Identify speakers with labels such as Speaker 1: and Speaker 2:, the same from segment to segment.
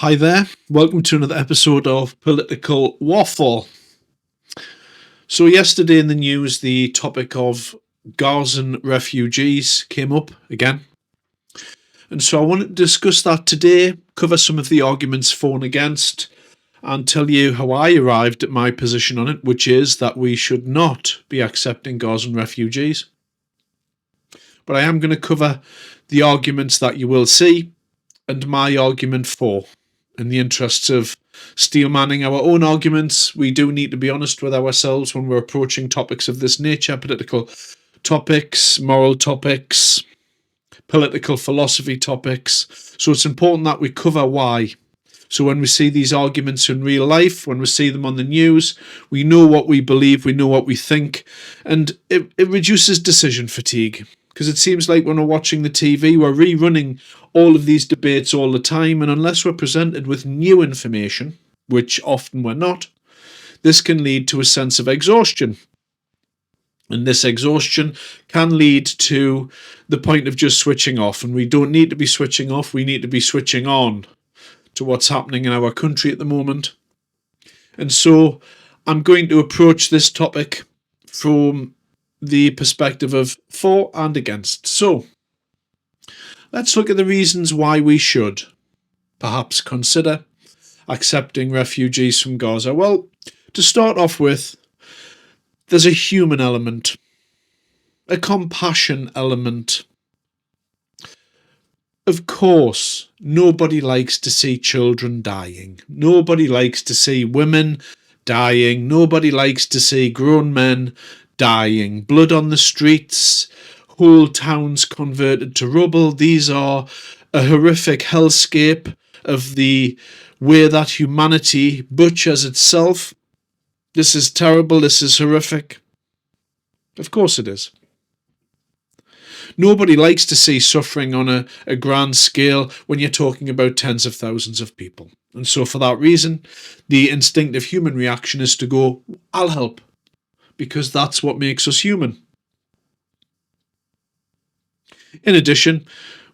Speaker 1: Hi there, welcome to another episode of Political Waffle. So yesterday in the news, the topic of Gazan refugees came up again. And so I wanted to discuss that today, cover some of the arguments for and against, and tell you how I arrived at my position on it, which is that we should not be accepting Gazan refugees. But I am going to cover the arguments that you will see and my argument for. In the interests of steel-manning our own arguments, we do need to be honest with ourselves when we're approaching topics of this nature, political topics, moral topics, political philosophy topics. So it's important that we cover why. So when we see these arguments in real life, when we see them on the news, we know what we believe, we know what we think, and it reduces decision fatigue. Because it seems like when we're watching the TV, we're rerunning all of these debates all the time, and unless we're presented with new information, which often we're not, this can lead to a sense of exhaustion. And this exhaustion can lead to the point of just switching off, and we don't need to be switching off, we need to be switching on to what's happening in our country at the moment. And so I'm going to approach this topic from the perspective of for and against. So let's look at the reasons why we should perhaps consider accepting refugees from Gaza. Well, to start off with, there's a human element, a compassion element. Of course, nobody likes to see children dying. Nobody likes to see women dying. Nobody likes to see grown men dying. Blood on the streets, whole towns converted to rubble. These are a horrific hellscape of the way that humanity butchers itself. This is terrible. This is horrific. Of course it is. Nobody likes to see suffering on a grand scale when you're talking about tens of thousands of people. And so for that reason, the instinctive human reaction is to go, I'll help, because that's what makes us human. In addition,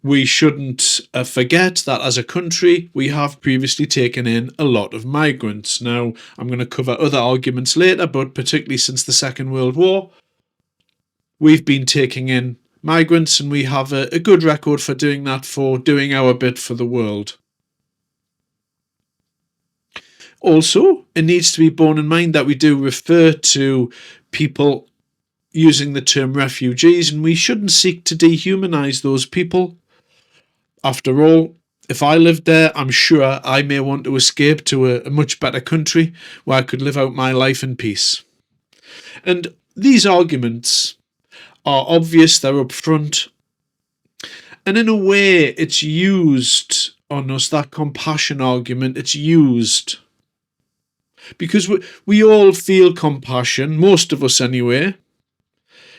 Speaker 1: we shouldn't forget that as a country, we have previously taken in a lot of migrants. Now, I'm going to cover other arguments later, but particularly since the Second World War, we've been taking in migrants, and we have a good record for doing that, for doing our bit for the world. Also, it needs to be borne in mind that we do refer to people using the term refugees, and we shouldn't seek to dehumanise those people. After all, if I lived there, I'm sure I may want to escape to a much better country where I could live out my life in peace. And these arguments are obvious, they're upfront, and in a way it's used on us, that compassion argument, it's used because we all feel compassion, most of us anyway.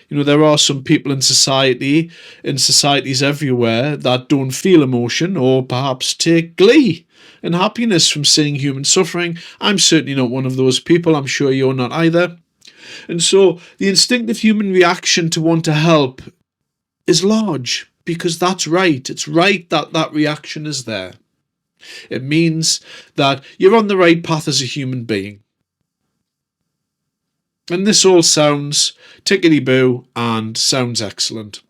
Speaker 1: You know, there are some people in societies everywhere that don't feel emotion or perhaps take glee and happiness from seeing human suffering. I'm certainly not one of those people. I'm sure you're not either. And so the instinctive human reaction to want to help is large, because that's right. It's right that that reaction is there. It means that you're on the right path as a human being. And this all sounds tickety-boo and sounds excellent.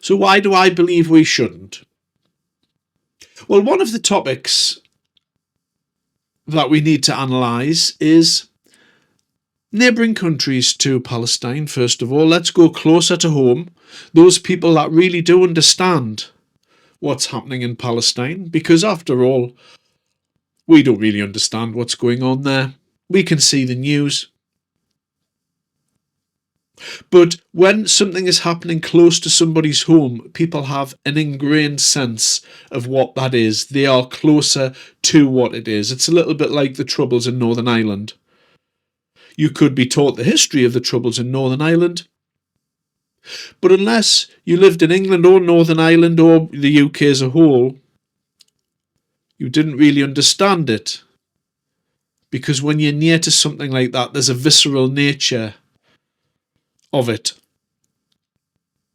Speaker 1: So why do I believe we shouldn't? Well, one of the topics that we need to analyse is neighbouring countries to Palestine. First of all, let's go closer to home. Those people that really do understand what's happening in Palestine, because after all, we don't really understand what's going on there. We can see the news. But when something is happening close to somebody's home, people have an ingrained sense of what that is. They are closer to what it is. It's a little bit like the Troubles in Northern Ireland. You could be taught the history of the Troubles in Northern Ireland, but unless you lived in England or Northern Ireland or the UK as a whole, you didn't really understand it. Because when you're near to something like that, there's a visceral nature of it.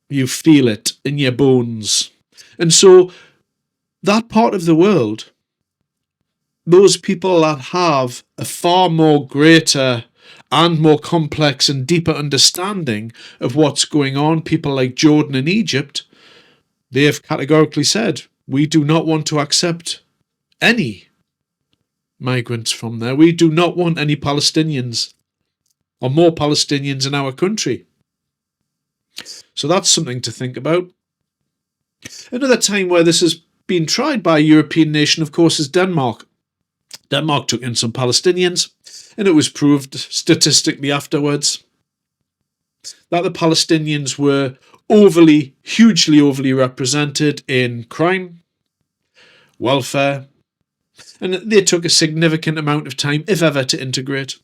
Speaker 1: You feel it in your bones. And so that part of the world those people that have a far more greater and more complex and deeper understanding of what's going on, people like Jordan and Egypt, they have categorically said, we do not want to accept any migrants from there. We do not want any Palestinians or more Palestinians in our country. So that's something to think about. Another time where this has been tried by a European nation, of course, is Denmark. Denmark took in some Palestinians, and it was proved statistically afterwards that the Palestinians were hugely overly represented in crime, welfare, and they took a significant amount of time, if ever, to integrate.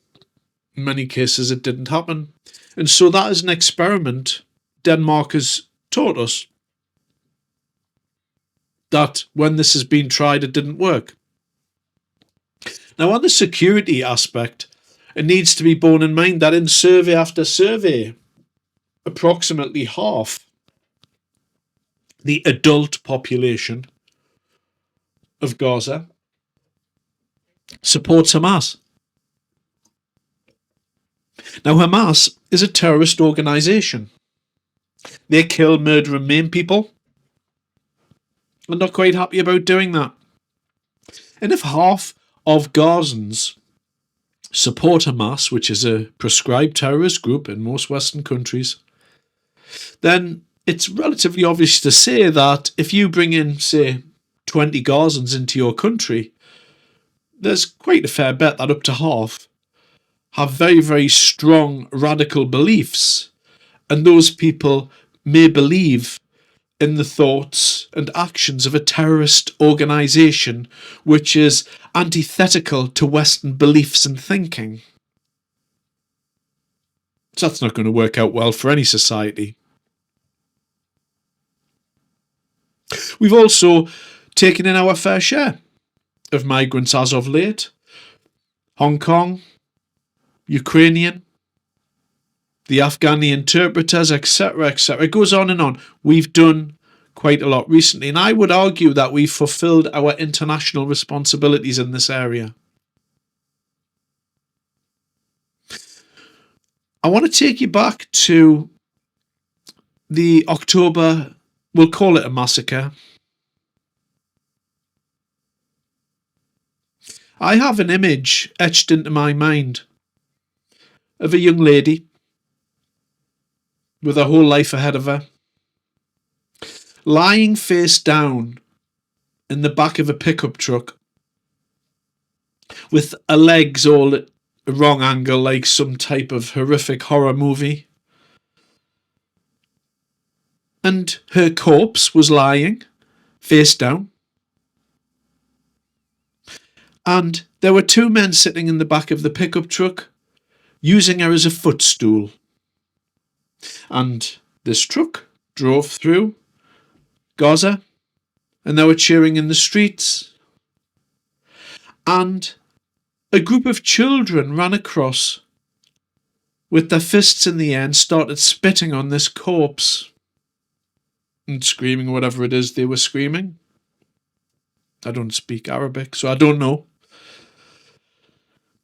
Speaker 1: In many cases, it didn't happen. And so that is an experiment Denmark has taught us, that when this has been tried, it didn't work. Now, on the security aspect, it needs to be borne in mind that in survey after survey, approximately half the adult population of Gaza supports Hamas. Now, Hamas is a terrorist organisation. They kill, murder and maim people. I'm not quite happy about doing that. And if half of Gazans support Hamas, which is a prescribed terrorist group in most Western countries, then it's relatively obvious to say that if you bring in, say, 20 Gazans into your country, there's quite a fair bet that up to half have very, very strong radical beliefs, and those people may believe in the thoughts and actions of a terrorist organisation which is antithetical to Western beliefs and thinking. So that's not going to work out well for any society. We've also taken in our fair share of migrants as of late. Hong Kong, Ukrainian, the Afghani interpreters, etc., etc. It goes on and on. We've done quite a lot recently, and I would argue that we've fulfilled our international responsibilities in this area. I want to take you back to the October, we'll call it a massacre. I have an image etched into my mind of a young lady with her whole life ahead of her, lying face down in the back of a pickup truck with her legs all at a wrong angle like some type of horrific horror movie. And her corpse was lying face down. And there were two men sitting in the back of the pickup truck using her as a footstool. And this truck drove through Gaza, and they were cheering in the streets. And a group of children ran across with their fists in the air and started spitting on this corpse and screaming whatever it is they were screaming. I don't speak Arabic, so I don't know.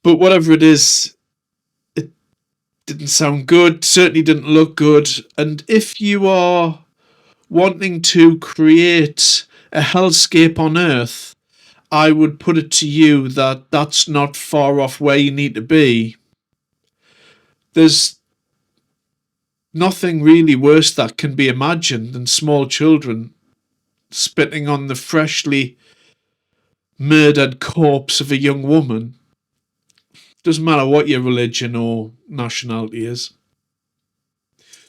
Speaker 1: But whatever it is, it didn't sound good, certainly didn't look good. And if you are wanting to create a hellscape on earth, I would put it to you that that's not far off where you need to be. There's nothing really worse that can be imagined than small children spitting on the freshly murdered corpse of a young woman. Doesn't matter what your religion or nationality is.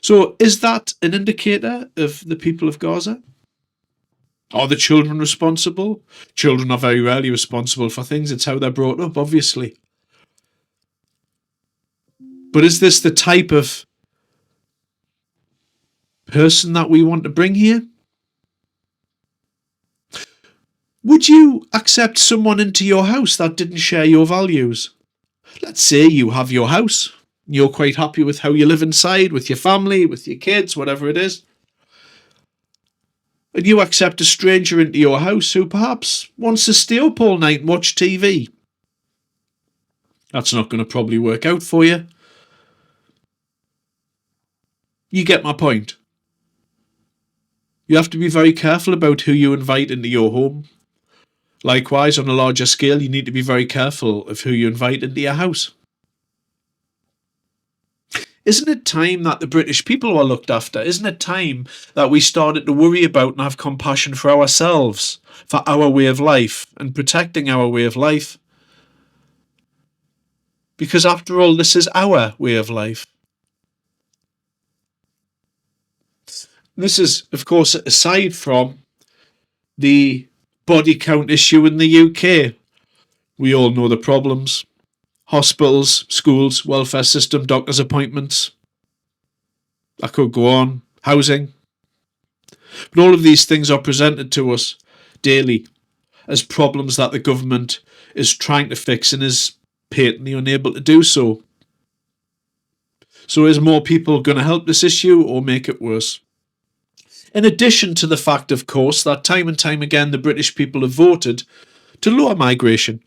Speaker 1: So is that an indicator of the people of Gaza? Are the children responsible? Children are very rarely responsible for things. It's how they're brought up, obviously. But is this the type of person that we want to bring here? Would you accept someone into your house that didn't share your values? Let's say you have your house. You're quite happy with how you live inside, with your family, with your kids, whatever it is. and you accept a stranger into your house who perhaps wants to stay up all night and watch TV. That's not going to probably work out for you. You get my point. You have to be very careful about who you invite into your home. Likewise, on a larger scale, you need to be very careful of who you invite into your house. Isn't it time that the British people were looked after? Isn't it time that we started to worry about and have compassion for ourselves, for our way of life, and protecting our way of life? Because after all, this is our way of life. This is, of course, aside from the body count issue in the UK. We all know the problems. Hospitals, schools, welfare system, doctors' appointments. I could go on. Housing. But all of these things are presented to us daily as problems that the government is trying to fix and is patently unable to do so. So is more people going to help this issue or make it worse? In addition to the fact, of course, that time and time again the British people have voted to lower migration.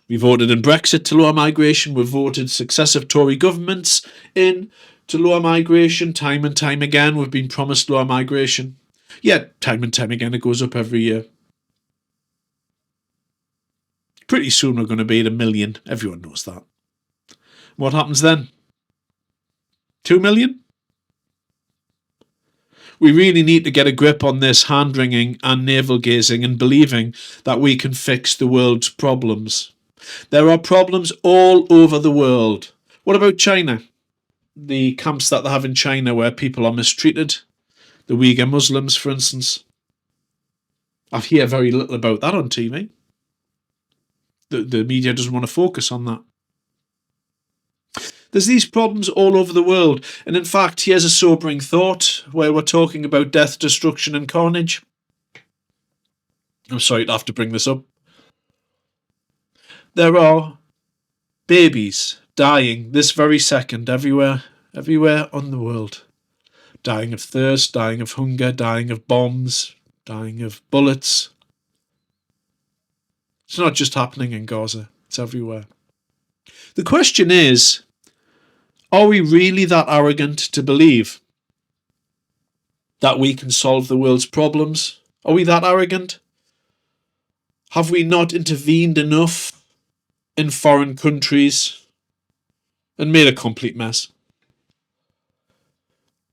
Speaker 1: We voted in Brexit to lower migration. We've voted successive Tory governments in to lower migration. Time and time again we've been promised lower migration. Yet time and time again it goes up every year. Pretty soon we're going to be at 1 million. Everyone knows that. What happens then? 2 million? We really need to get a grip on this hand-wringing and navel-gazing and believing that we can fix the world's problems. There are problems all over the world. What about China? The camps that they have in China where people are mistreated. The Uyghur Muslims, for instance. I hear very little about that on TV. The media doesn't want to focus on that. There's these problems all over the world. And in fact, here's a sobering thought where we're talking about death, destruction and carnage. I'm sorry to have to bring this up. There are babies dying this very second everywhere on the world. Dying of thirst, dying of hunger, dying of bombs, dying of bullets. It's not just happening in Gaza, it's everywhere. The question is, are we really that arrogant to believe that we can solve the world's problems? Are we that arrogant? Have we not intervened enough in foreign countries and made a complete mess?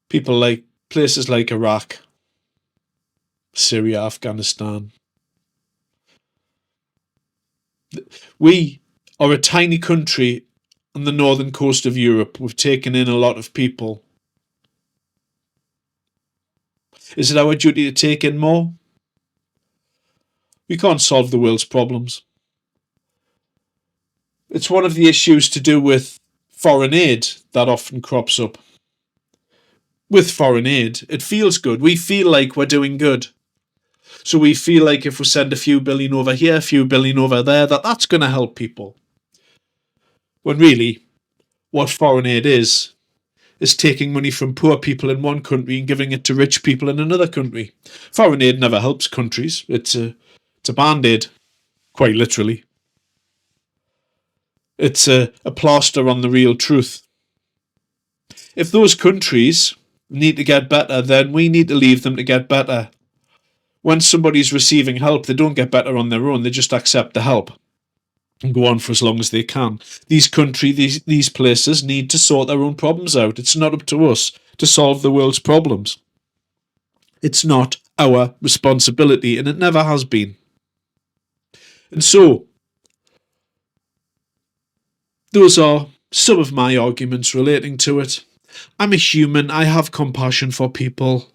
Speaker 1: Places like Iraq, Syria, Afghanistan. We are a tiny country on the northern coast of Europe. We've taken in a lot of people. Is it our duty to take in more? We can't solve the world's problems. It's one of the issues to do with foreign aid that often crops up. With foreign aid, it feels good. We feel like we're doing good. So we feel like if we send a few billion over here, a few billion over there, that's going to help people. When really, what foreign aid is taking money from poor people in one country and giving it to rich people in another country. Foreign aid never helps countries. It's a band-aid, quite literally. It's a plaster on the real truth. If those countries need to get better, then we need to leave them to get better. When somebody's receiving help, they don't get better on their own. They just accept the help and go on for as long as they can. These places need to sort their own problems out. It's not up to us to solve the world's problems. It's not our responsibility, and it never has been. And so, those are some of my arguments relating to it. I'm a human. I have compassion for people.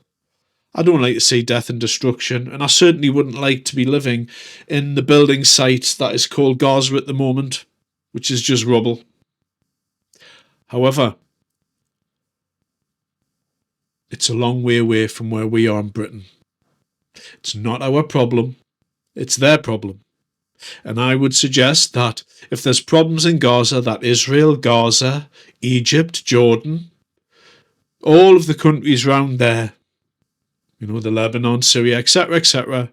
Speaker 1: I don't like to see death and destruction, and I certainly wouldn't like to be living in the building site that is called Gaza at the moment, which is just rubble. However, it's a long way away from where we are in Britain. It's not our problem, it's their problem. And I would suggest that if there's problems in Gaza, that Israel, Gaza, Egypt, Jordan, all of the countries round there the Lebanon, Syria, etc., etc.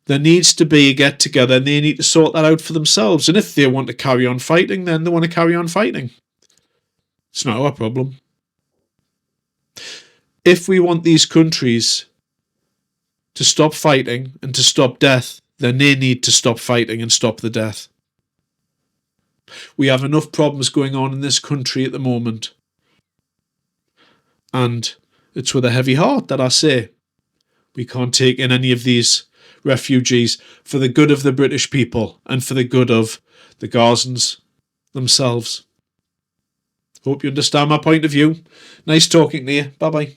Speaker 1: There needs to be a get-together, and they need to sort that out for themselves. And if they want to carry on fighting, then they want to carry on fighting. It's not our problem. If we want these countries to stop fighting and to stop death, then they need to stop fighting and stop the death. We have enough problems going on in this country at the moment. And it's with a heavy heart that I say we can't take in any of these refugees for the good of the British people and for the good of the Gazans themselves. Hope you understand my point of view. Nice talking to you. Bye-bye.